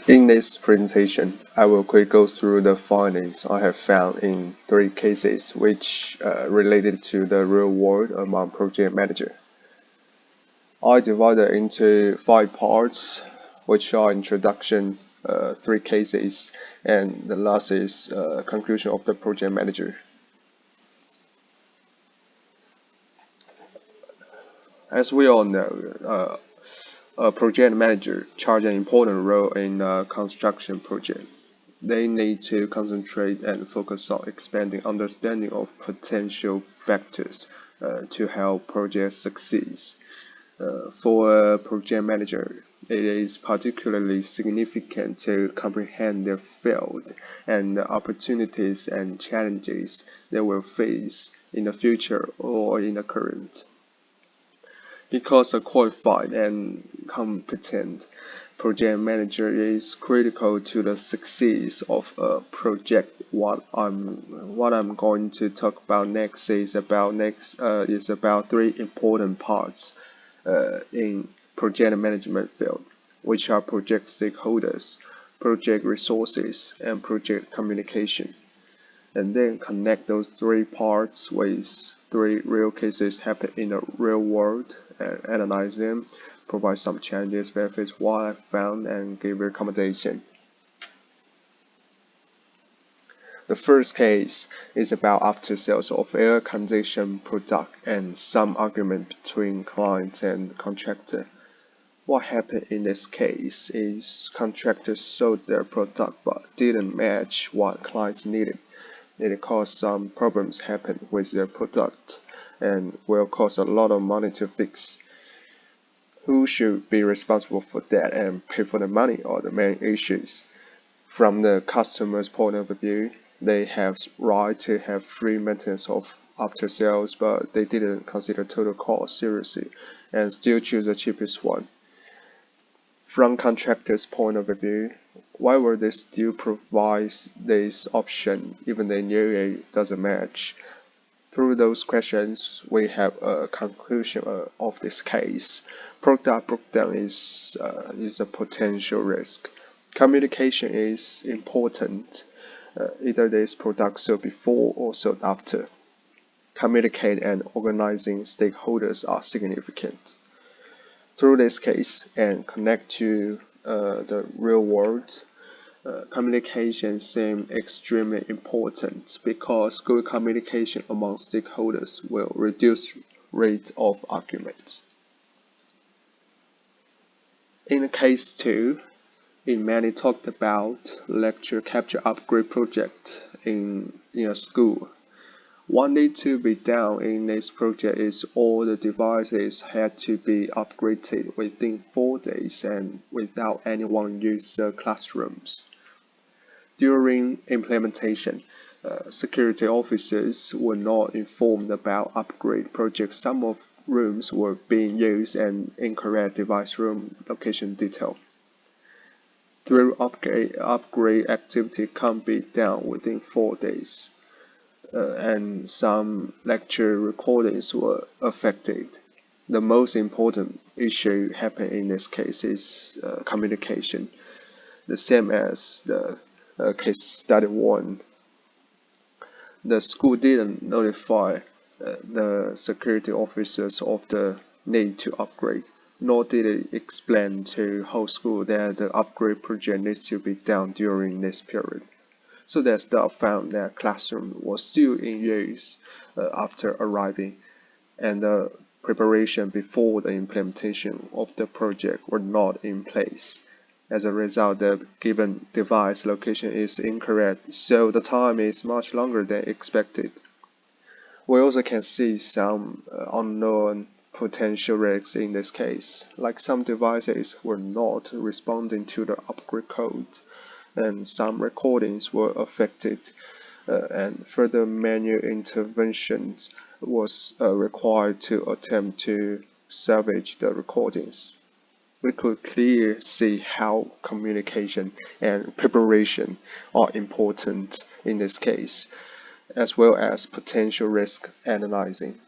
In this presentation, I will quickly go through the findings I have found in 3 cases which related to the real world among project manager. I divided into 5 parts, which are introduction, 3 cases, and the last is conclusion of the project manager. As we all know, a project manager charge an important role in a construction project. They need to concentrate and focus on expanding understanding of potential factors to help projects succeed. For a project manager, it is particularly significant to comprehend the field and the opportunities and challenges they will face in the future or in the current. Because a qualified and competent project manager is critical to the success of a project. What I'm going to talk about next is about 3 important parts in project management field, which are project stakeholders, project resources, and project communication, and then connect those 3 parts with 3 real cases happen in the real world and analyze them, provide some challenges, benefits, what I found, and give recommendation. The first case is about after sales of air condition product and some argument between client and contractor. What happened in this case is contractors sold their product but didn't match what clients needed. It caused some problems happen with their product and will cost a lot of money to fix. Who should be responsible for that and pay for the money are the main issues. From the customer's point of view, they have right to have free maintenance of after sales, but they didn't consider total cost seriously and still choose the cheapest one. From contractor's point of view, why would they still provide this option even they knew it doesn't match? Through those questions, we have a conclusion of this case. Product breakdown is a potential risk. Communication is important. Either this product sold before or sold after. Communicate and organizing stakeholders are significant. Through this case and connect to the real world, communication seems extremely important because good communication among stakeholders will reduce rate of arguments. In case 2, it mainly talked about lecture capture upgrade project in a school. What needs to be done in this project is all the devices had to be upgraded within 4 days and without anyone use the classrooms. During implementation, security officers were not informed about upgrade projects. Some of rooms were being used and incorrect device room location detail. Through upgrade activity can be done within 4 days. And some lecture recordings were affected. The most important issue happened in this case is communication, the same as the case study 1. The school didn't notify the security officers of the need to upgrade, nor did it explain to whole school that the upgrade project needs to be done during this period. So their staff found that classroom was still in use after arriving, and the preparation before the implementation of the project were not in place. As a result, the given device location is incorrect, so the time is much longer than expected. We also can see some unknown potential risks in this case, like some devices were not responding to the upgrade code, and some recordings were affected, and further manual interventions was required to attempt to salvage the recordings. We could clearly see how communication and preparation are important in this case, as well as potential risk analyzing.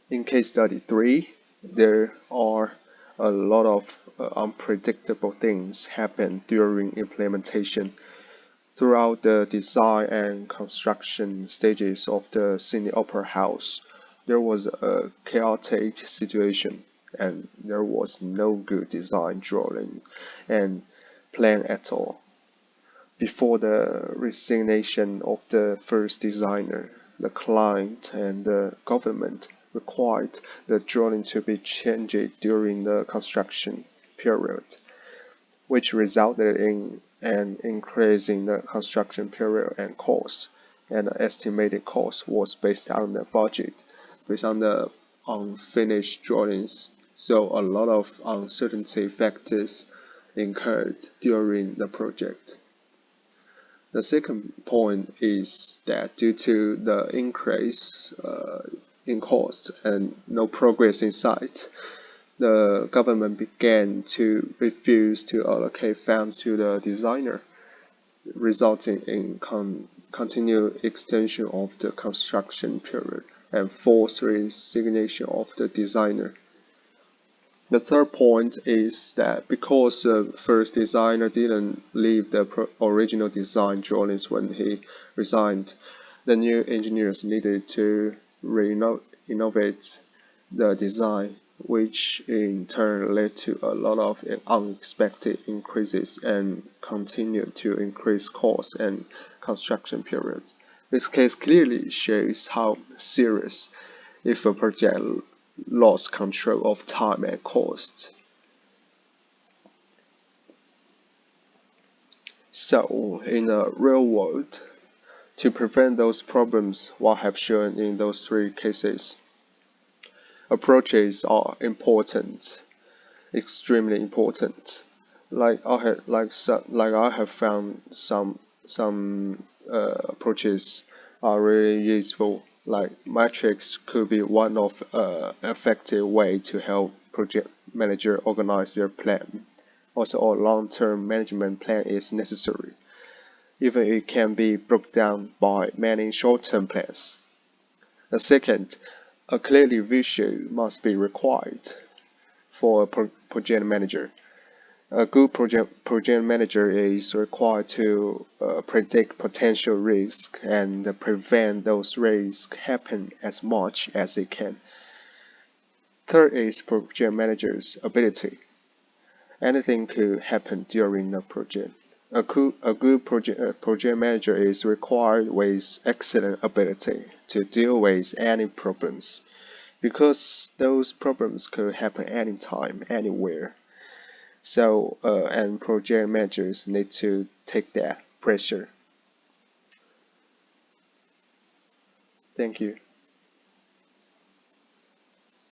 In case study 3, there are a lot of unpredictable things happen during implementation. Throughout the design and construction stages of the Sydney Opera House, there was a chaotic situation, and there was no good design drawing and plan at all. Before the resignation of the first designer, the client and the government required the drawing to be changed during the construction period, which resulted in an increase in the construction period and cost. And the estimated cost was based on the budget, based on the unfinished drawings. So a lot of uncertainty factors incurred during the project. The second point is that due to the increase in cost and no progress in sight, the government began to refuse to allocate funds to the designer, resulting in continued extension of the construction period and forced resignation of the designer. The third point is that because the first designer didn't leave the original design drawings when he resigned, the new engineers needed to innovate the design, which in turn led to a lot of unexpected increases and continued to increase costs and construction periods. This case clearly shows how serious if a project lost control of time and cost. So, in the real world, to prevent those problems, what I have shown in those three cases, approaches are important, extremely important. Like I have found some approaches are really useful. Like metrics could be one of effective way to help project manager organize their plan. Also, a long-term management plan is necessary, even it can be broken down by many short-term plans. The second, a clear vision must be required for a project manager. A good project manager is required to predict potential risks and prevent those risks happen as much as they can. Third is project manager's ability. Anything could happen during the project. A good project manager is required with excellent ability to deal with any problems, because those problems could happen anytime, anywhere. So, and project managers need to take that pressure. Thank you.